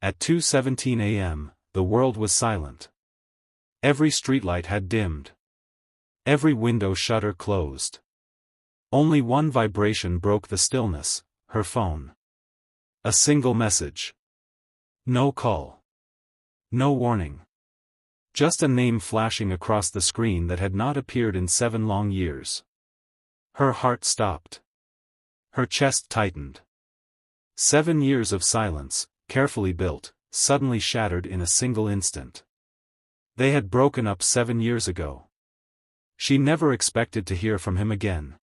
At 2:17 a.m., the world was silent. Every streetlight had dimmed. Every window shutter closed. Only one vibration broke the stillness, her phone. A single message. No call. No warning. Just a name flashing across the screen that had not appeared in 7 long years. Her heart stopped. Her chest tightened. 7 years of silence, carefully built, suddenly shattered in a single instant. They had broken up 7 years ago. She never expected to hear from him again.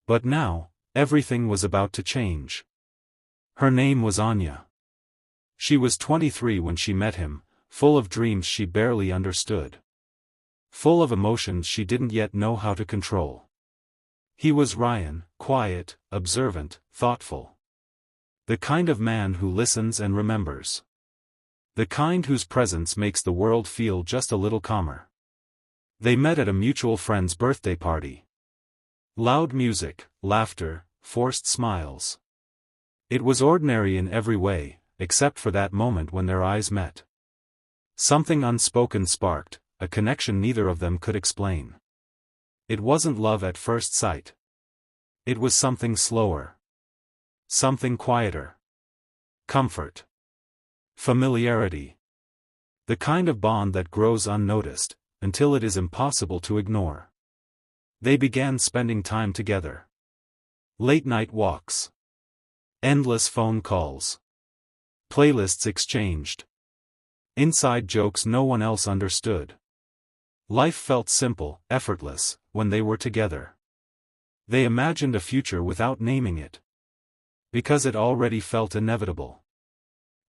But now, everything was about to change. Her name was Anya. She was 23 when she met him, full of dreams she barely understood. Full of emotions she didn't yet know how to control. He was Ryan, quiet, observant, thoughtful. The kind of man who listens and remembers. The kind whose presence makes the world feel just a little calmer. They met at a mutual friend's birthday party. Loud music, laughter, forced smiles. It was ordinary in every way, except for that moment when their eyes met. Something unspoken sparked, a connection neither of them could explain. It wasn't love at first sight. It was something slower. Something quieter. Comfort. Familiarity. The kind of bond that grows unnoticed, until it is impossible to ignore. They began spending time together. Late-night walks. Endless phone calls. Playlists exchanged. Inside jokes no one else understood. Life felt simple, effortless, when they were together. They imagined a future without naming it. Because it already felt inevitable.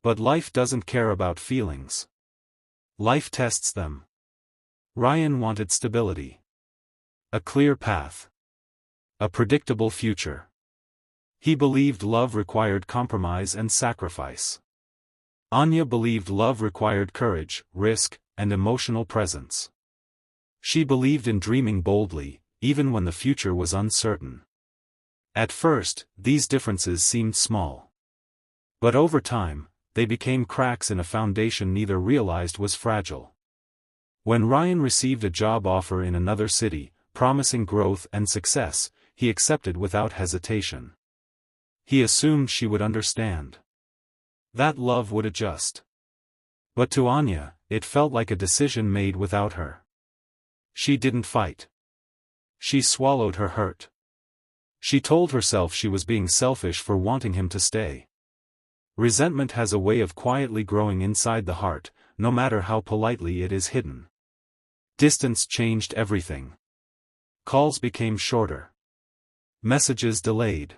But life doesn't care about feelings. Life tests them. Ryan wanted stability. A clear path. A predictable future. He believed love required compromise and sacrifice. Anya believed love required courage, risk, and emotional presence. She believed in dreaming boldly, even when the future was uncertain. At first, these differences seemed small. But over time, they became cracks in a foundation neither realized was fragile. When Ryan received a job offer in another city, promising growth and success, he accepted without hesitation. He assumed she would understand. That love would adjust. But to Anya, it felt like a decision made without her. She didn't fight. She swallowed her hurt. She told herself she was being selfish for wanting him to stay. Resentment has a way of quietly growing inside the heart, no matter how politely it is hidden. Distance changed everything. Calls became shorter. Messages delayed.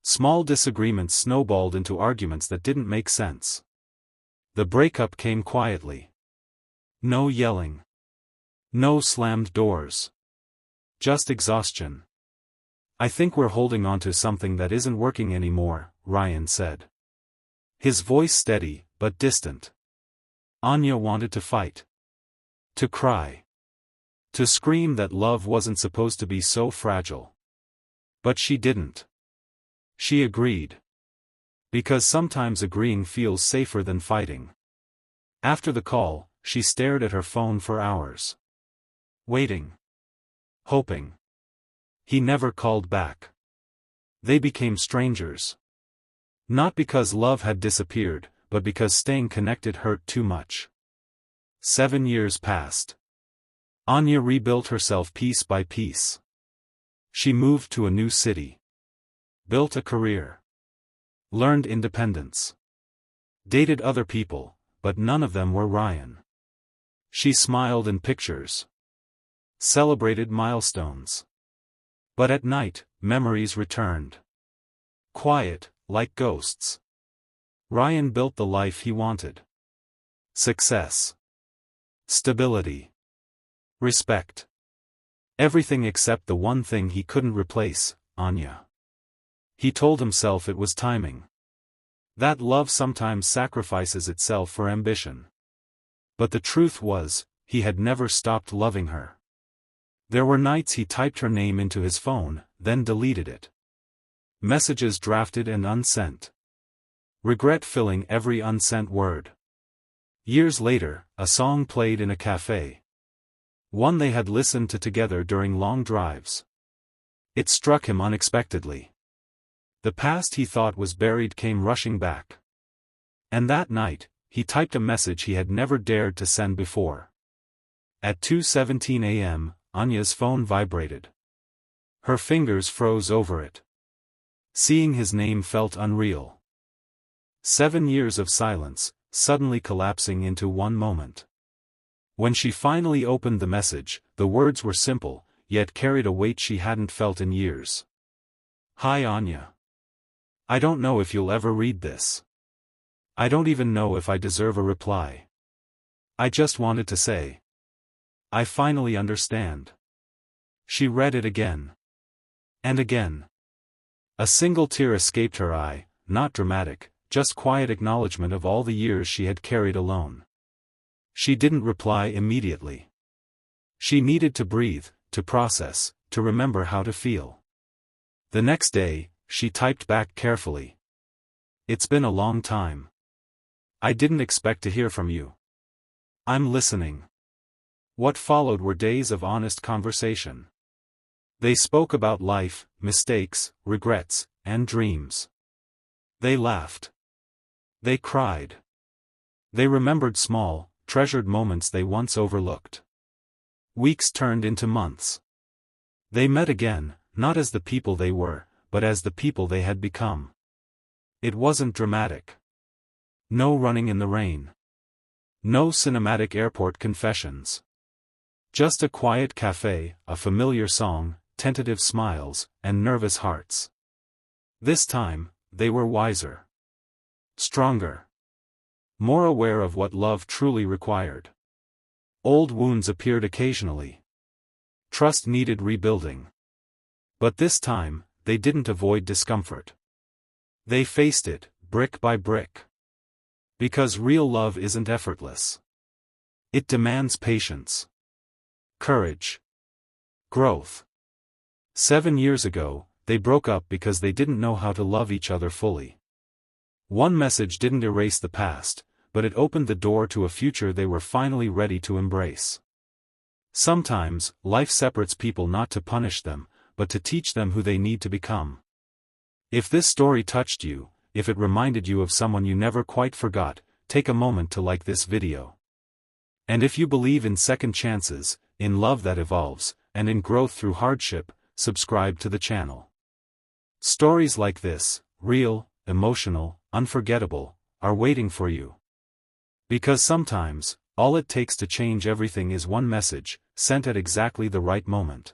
Small disagreements snowballed into arguments that didn't make sense. The breakup came quietly. No yelling. No slammed doors. Just exhaustion. "I think we're holding on to something that isn't working anymore," Ryan said. His voice steady, but distant. Anya wanted to fight. To cry. To scream that love wasn't supposed to be so fragile. But she didn't. She agreed. Because sometimes agreeing feels safer than fighting. After the call, she stared at her phone for hours. Waiting. Hoping. He never called back. They became strangers. Not because love had disappeared, but because staying connected hurt too much. 7 years passed. Anya rebuilt herself piece by piece. She moved to a new city. Built a career. Learned independence. Dated other people, but none of them were Ryan. She smiled in pictures. Celebrated milestones. But at night, memories returned. Quiet, like ghosts. Ryan built the life he wanted. Success. Stability. Respect. Everything except the one thing he couldn't replace, Anya. He told himself it was timing. That love sometimes sacrifices itself for ambition. But the truth was, he had never stopped loving her. There were nights he typed her name into his phone, then deleted it. Messages drafted and unsent. regret filling every unsent word. Years later, a song played in a cafe. One they had listened to together during long drives. It struck him unexpectedly. The past he thought was buried came rushing back. And that night, he typed a message he had never dared to send before. At 2:17 a.m., Anya's phone vibrated. Her fingers froze over it. Seeing his name felt unreal. 7 years of silence, suddenly collapsing into one moment. When she finally opened the message, the words were simple, yet carried a weight she hadn't felt in years. Hi Anya. I don't know if you'll ever read this. I don't even know if I deserve a reply. I just wanted to say. I finally understand. She read it again. And again. A single tear escaped her eye, not dramatic, just quiet acknowledgement of all the years she had carried alone. She didn't reply immediately. She needed to breathe, to process, to remember how to feel. The next day, she typed back carefully. It's been a long time. I didn't expect to hear from you. I'm listening. What followed were days of honest conversation. They spoke about life, mistakes, regrets, and dreams. They laughed. They cried. They remembered small, treasured moments they once overlooked. Weeks turned into months. They met again, not as the people they were, but as the people they had become. It wasn't dramatic. No running in the rain. No cinematic airport confessions. Just a quiet cafe, a familiar song, tentative smiles, and nervous hearts. This time, they were wiser. Stronger. More aware of what love truly required. Old wounds appeared occasionally. Trust needed rebuilding. But this time, they didn't avoid discomfort. They faced it, brick by brick. Because real love isn't effortless. It demands patience. Courage. Growth. 7 years ago, they broke up because they didn't know how to love each other fully. One message didn't erase the past, but it opened the door to a future they were finally ready to embrace. Sometimes, life separates people not to punish them, but to teach them who they need to become. If this story touched you, if it reminded you of someone you never quite forgot, take a moment to like this video. And if you believe in second chances, in love that evolves, and in growth through hardship, subscribe to the channel. Stories like this, real, emotional, unforgettable, are waiting for you. Because sometimes, all it takes to change everything is one message, sent at exactly the right moment.